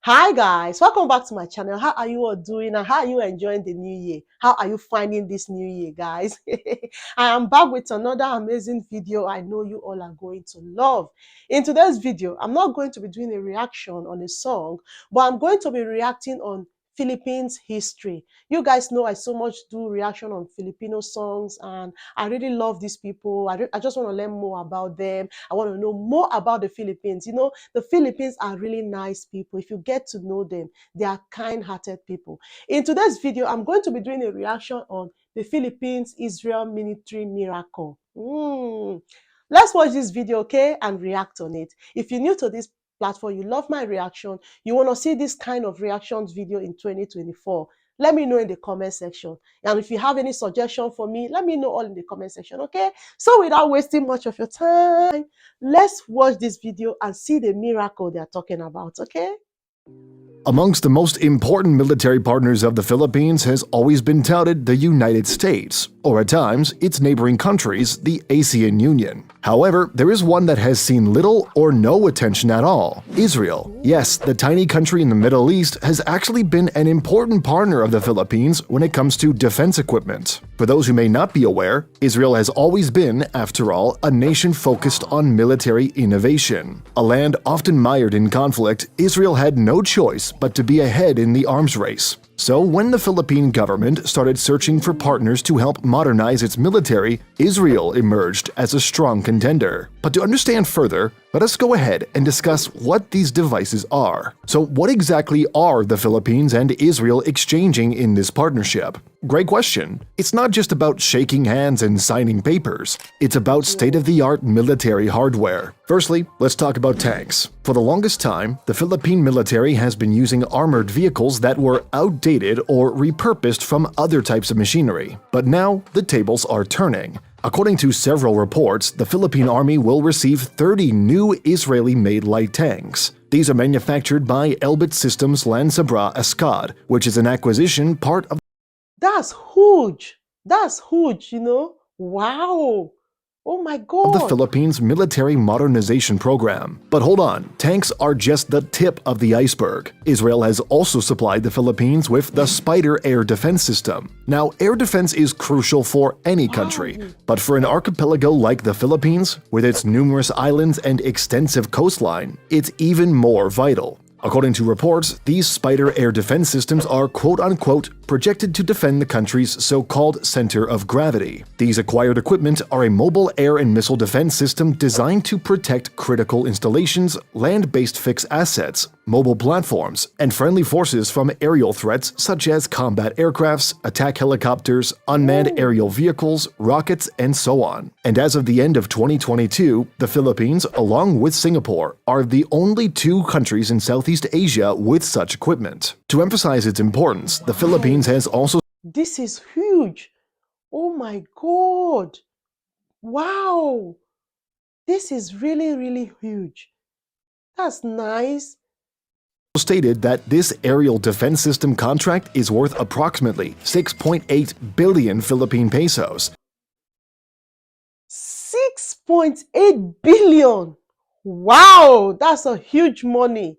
Hi guys, welcome back to my channel. How are you all doing and how are you enjoying the new year? How are you finding this new year, guys? I am back with another amazing video I know you all are going to love. In today's video, I'm not going to be doing a reaction on a song, but I'm going to be reacting on Philippines history. You guys know I so much do reaction on Filipino songs and I really love these people. I just want to learn more about them. I want to know more about the Philippines. You know, the Philippines are really nice people. If you get to know them, they are kind-hearted people. In today's video, I'm going to be doing a reaction on the Philippines-Israel military miracle. Let's watch this video, okay, and react on it. If you're new to this platform, you love my reaction, you want to see this kind of reactions video in 2024, let me know in the comment section. And if you have any suggestion for me, let me know all in the comment section, okay? So without wasting much of your time, let's watch this video and see the miracle they're talking about, okay? Amongst the most important military partners of the Philippines has always been touted the United States, or at times, its neighboring countries, the ASEAN Union. However, there is one that has seen little or no attention at all: Israel. Yes, the tiny country in the Middle East has actually been an important partner of the Philippines when it comes to defense equipment. For those who may not be aware, Israel has always been, after all, a nation focused on military innovation. A land often mired in conflict, Israel had no choice but to be ahead in the arms race. So when the Philippine government started searching for partners to help modernize its military, Israel emerged as a strong contender. But to understand further, let us go ahead and discuss what these devices are. So what exactly are the Philippines and Israel exchanging in this partnership? Great question. It's not just about shaking hands and signing papers. It's about state-of-the-art military hardware. Firstly, let's talk about tanks. For the longest time, the Philippine military has been using armored vehicles that were outdated or repurposed from other types of machinery. But now, the tables are turning. According to several reports, the Philippine Army will receive 30 new Israeli-made light tanks. These are manufactured by Elbit Systems Landsabra Escad, which is an acquisition part of That's huge. That's huge, you know? Wow. Oh my the God. Philippines military modernization program. But hold on, tanks are just the tip of the iceberg. Israel has also supplied the Philippines with the Spider air defense system. Now, air defense is crucial for any country, but for an archipelago like the Philippines, with its numerous islands and extensive coastline, it's even more vital. According to reports, these Spider air defense systems are quote-unquote projected to defend the country's so-called center of gravity. These acquired equipment are a mobile air and missile defense system designed to protect critical installations, land-based fixed assets, mobile platforms, and friendly forces from aerial threats such as combat aircrafts, attack helicopters, unmanned aerial vehicles, rockets, and so on. And as of the end of 2022, the Philippines, along with Singapore, are the only two countries in Southeast Asia with such equipment. To emphasize its importance, the Philippines has also This is huge. Oh my God. Wow. This is really, really huge. That's nice. stated that this aerial defense system contract is worth approximately 6.8 billion Philippine pesos. 6.8 billion. Wow, that's a huge money.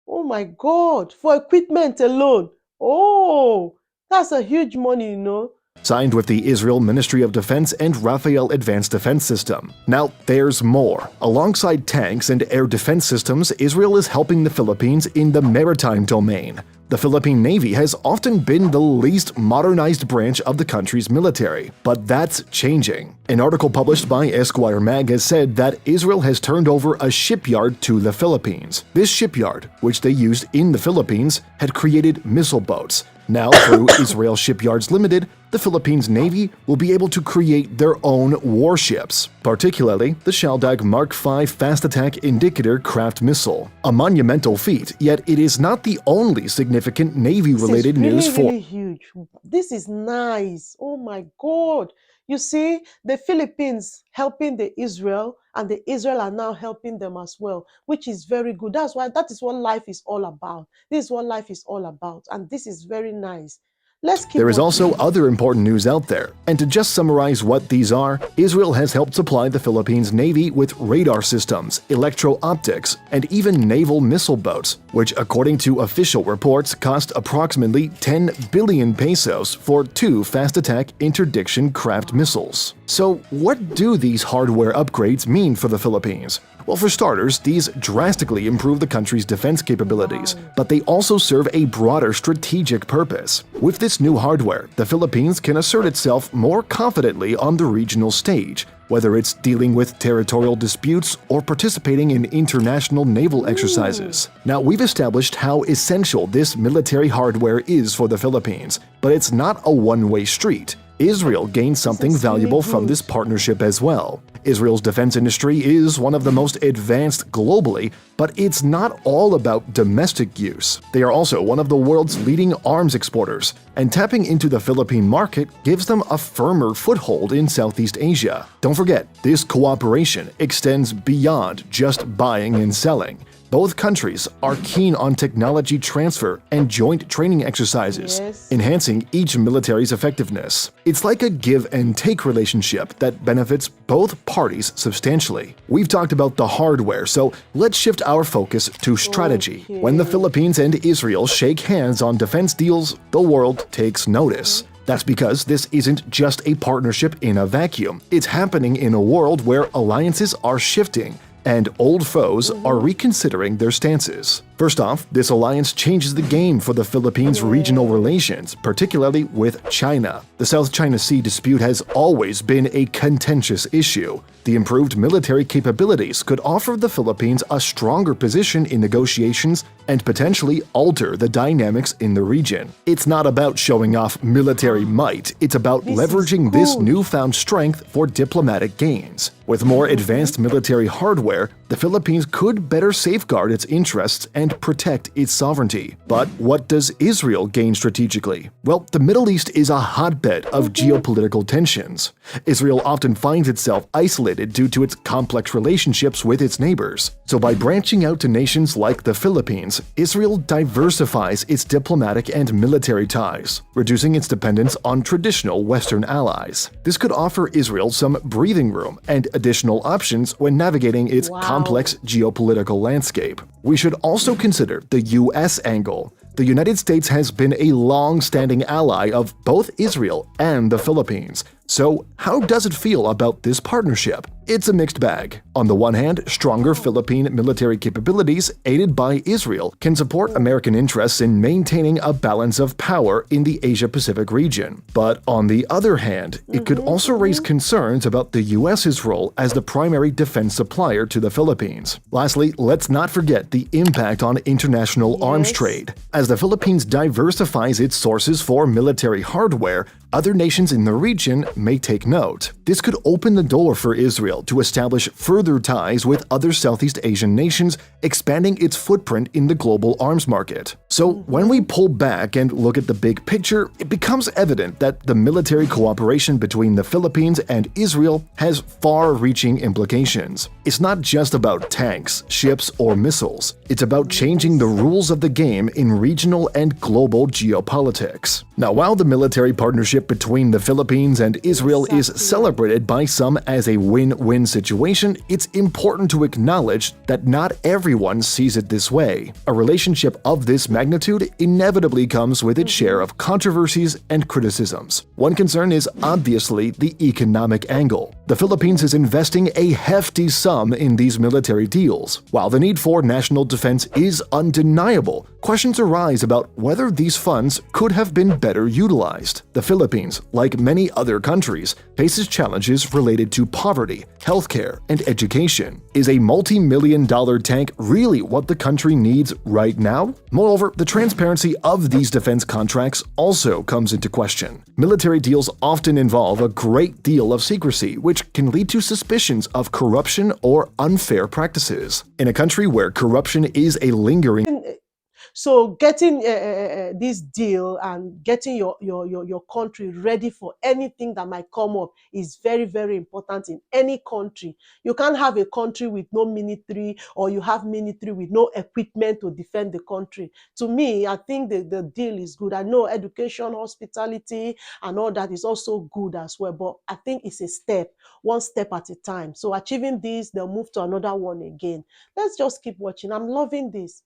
Oh my God, for equipment alone. Oh, that's a huge money, you know. Signed with the Israel Ministry of Defense and Rafael Advanced Defense System. Now, there's more. Alongside tanks and air defense systems, Israel is helping the Philippines in the maritime domain. The Philippine Navy has often been the least modernized branch of the country's military, but that's changing. An article published by Esquire Mag has said that Israel has turned over a shipyard to the Philippines. This shipyard, which they used in the Philippines, had created missile boats. Now, through Israel Shipyards Limited, the Philippines Navy will be able to create their own warships, particularly the Shaldag Mark V Fast Attack Indicator Craft Missile. A monumental feat, yet it is not the only significant Navy-related news for really huge. This is nice. Oh my God. You see, the Philippines helping the Israel and the Israel are now helping them as well, which is very good. That is what life is all about. This is what life is all about. And this is very nice. Let's keep There is on. also other important news out there, and to just summarize what these are, Israel has helped supply the Philippines Navy with radar systems, electro-optics, and even naval missile boats, which according to official reports cost approximately 10 billion pesos for 2 fast-attack interdiction craft missiles. So what do these hardware upgrades mean for the Philippines? Well, for starters, these drastically improve the country's defense capabilities, but they also serve a broader strategic purpose. With this new hardware, the Philippines can assert itself more confidently on the regional stage, whether it's dealing with territorial disputes or participating in international naval exercises. Now, we've established how essential this military hardware is for the Philippines, but it's not a one-way street. Israel gains something valuable from this partnership as well. Israel's defense industry is one of the most advanced globally, but it's not all about domestic use. They are also one of the world's leading arms exporters, and tapping into the Philippine market gives them a firmer foothold in Southeast Asia. Don't forget, this cooperation extends beyond just buying and selling. Both countries are keen on technology transfer and joint training exercises, enhancing each military's effectiveness. It's like a give-and-take relationship that benefits both parties substantially. We've talked about the hardware, so let's shift our focus to strategy. When the Philippines and Israel shake hands on defense deals, the world takes notice. That's because this isn't just a partnership in a vacuum. It's happening in a world where alliances are shifting, and old foes are reconsidering their stances. First off, this alliance changes the game for the Philippines' regional relations, particularly with China. The South China Sea dispute has always been a contentious issue. The improved military capabilities could offer the Philippines a stronger position in negotiations and potentially alter the dynamics in the region. It's not about showing off military might, it's about leveraging this newfound strength for diplomatic gains. With more advanced military hardware, the Philippines could better safeguard its interests and protect its sovereignty. But what does Israel gain strategically? Well, the Middle East is a hotbed of geopolitical tensions. Israel often finds itself isolated due to its complex relationships with its neighbors. So by branching out to nations like the Philippines, Israel diversifies its diplomatic and military ties, reducing its dependence on traditional Western allies. This could offer Israel some breathing room and additional options when navigating its complex geopolitical landscape. We should also consider the U.S. angle. The United States has been a long-standing ally of both Israel and the Philippines. So, how does it feel about this partnership? It's a mixed bag. On the one hand, stronger Philippine military capabilities, aided by Israel, can support American interests in maintaining a balance of power in the Asia-Pacific region. But on the other hand, it could also raise concerns about the U.S.'s role as the primary defense supplier to the Philippines. Lastly, let's not forget the impact on international arms trade. As the Philippines diversifies its sources for military hardware, other nations in the region may take note. This could open the door for Israel to establish further ties with other Southeast Asian nations, expanding its footprint in the global arms market. So, when we pull back and look at the big picture, it becomes evident that the military cooperation between the Philippines and Israel has far-reaching implications. It's not just about tanks, ships, or missiles. It's about changing the rules of the game in regional and global geopolitics. Now, while the military partnership between the Philippines and Israel is celebrated by some as a win-win situation, it's important to acknowledge that not everyone sees it this way. A relationship of this magnitude inevitably comes with its share of controversies and criticisms. One concern is obviously the economic angle. The Philippines is investing a hefty sum in these military deals. While the need for national defense is undeniable, questions arise about whether these funds could have been better utilized. The Philippines, like many other countries, faces challenges related to poverty, healthcare, and education. Is a multi-million-dollar tank really what the country needs right now? Moreover, the transparency of these defense contracts also comes into question. Military deals often involve a great deal of secrecy, which can lead to suspicions of corruption or unfair practices. In a country where corruption is a lingering So getting this deal and getting your country ready for anything that might come up is very, very important in any country. You can't have a country with no military, or you have military with no equipment to defend the country. To me, I think the deal is good. I know education, hospitality, and all that is also good as well, but I think it's a step, one step at a time. So achieving this, they'll move to another one again. Let's just keep watching. I'm loving this.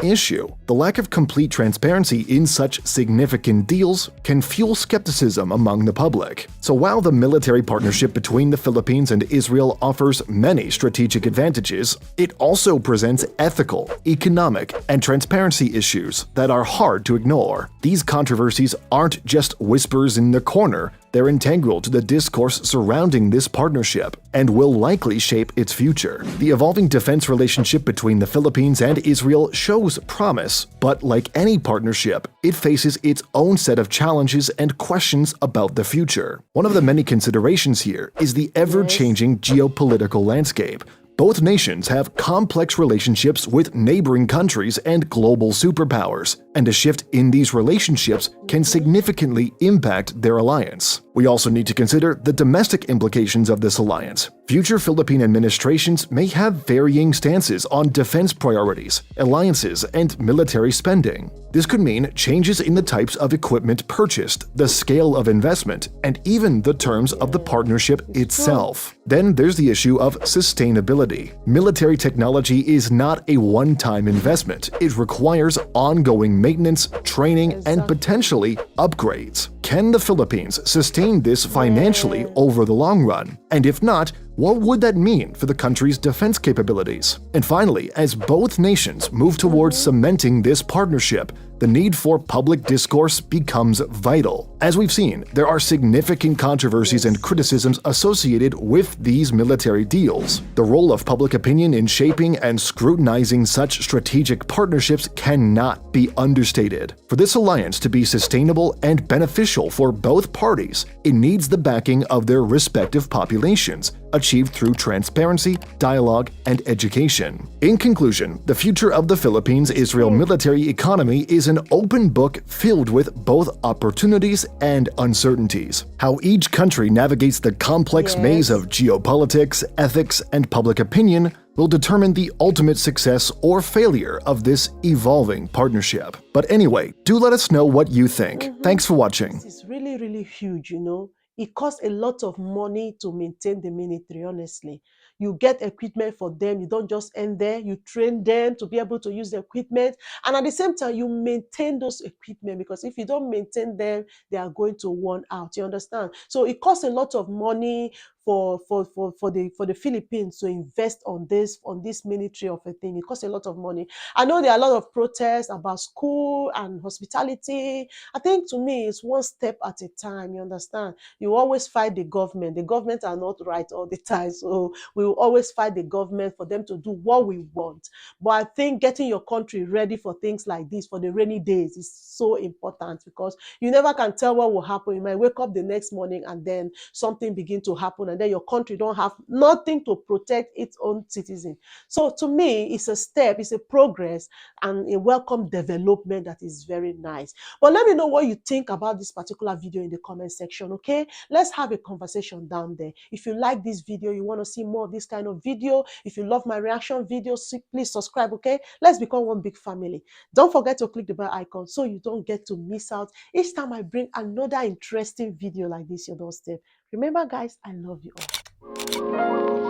Issue. The lack of complete transparency in such significant deals can fuel skepticism among the public. So while the military partnership between the Philippines and Israel offers many strategic advantages, it also presents ethical, economic, and transparency issues that are hard to ignore. These controversies aren't just whispers in the corner, they're integral to the discourse surrounding this partnership and will likely shape its future. The evolving defense relationship between the Philippines and Israel shows promise, but like any partnership, it faces its own set of challenges and questions about the future. One of the many considerations here is the ever-changing geopolitical landscape. Both nations have complex relationships with neighboring countries and global superpowers, and a shift in these relationships can significantly impact their alliance. We also need to consider the domestic implications of this alliance. Future Philippine administrations may have varying stances on defense priorities, alliances, and military spending. This could mean changes in the types of equipment purchased, the scale of investment, and even the terms of the partnership itself. Then there's the issue of sustainability. Military technology is not a one-time investment. It requires ongoing maintenance, training, and potentially upgrades. Can the Philippines sustain this financially over the long run? And if not, what would that mean for the country's defense capabilities? And finally, as both nations move towards cementing this partnership, the need for public discourse becomes vital. As we've seen, there are significant controversies and criticisms associated with these military deals. The role of public opinion in shaping and scrutinizing such strategic partnerships cannot be understated. For this alliance to be sustainable and beneficial for both parties, it needs the backing of their respective populations, achieved through transparency, dialogue, and education. In conclusion, the future of the Philippines-Israel military economy is an open book filled with both opportunities and uncertainties. How each country navigates the complex maze of geopolitics, ethics, and public opinion will determine the ultimate success or failure of this evolving partnership. But anyway, do let us know what you think. Thanks for watching. This is really, really huge, you know. It costs a lot of money to maintain the military, honestly. You get equipment for them. You don't just end there. You train them to be able to use the equipment. And at the same time, you maintain those equipment, because if you don't maintain them, they are going to worn out. You understand? So it costs a lot of money for the Philippines to invest on this military of a thing. It costs a lot of money. I know there are a lot of protests about school and hospitality. I think to me, it's one step at a time. You understand? You always fight the government. The government are not right all the time. So we will always fight the government for them to do what we want. But I think getting your country ready for things like this, for the rainy days, is so important, because you never can tell what will happen. You might wake up the next morning and then something begin to happen, and then your country don't have nothing to protect its own citizen. So to me, it's a step, it's a progress, and a welcome development that is very nice. But let me know what you think about this particular video in the comment section, okay? Let's have a conversation down there. If you like this video, you want to see more of this kind of video, if you love my reaction videos, please subscribe, okay? Let's become one big family. Don't forget to click the bell icon so you don't get to miss out each time I bring another interesting video like this your doorstep. Remember, guys, I love you all.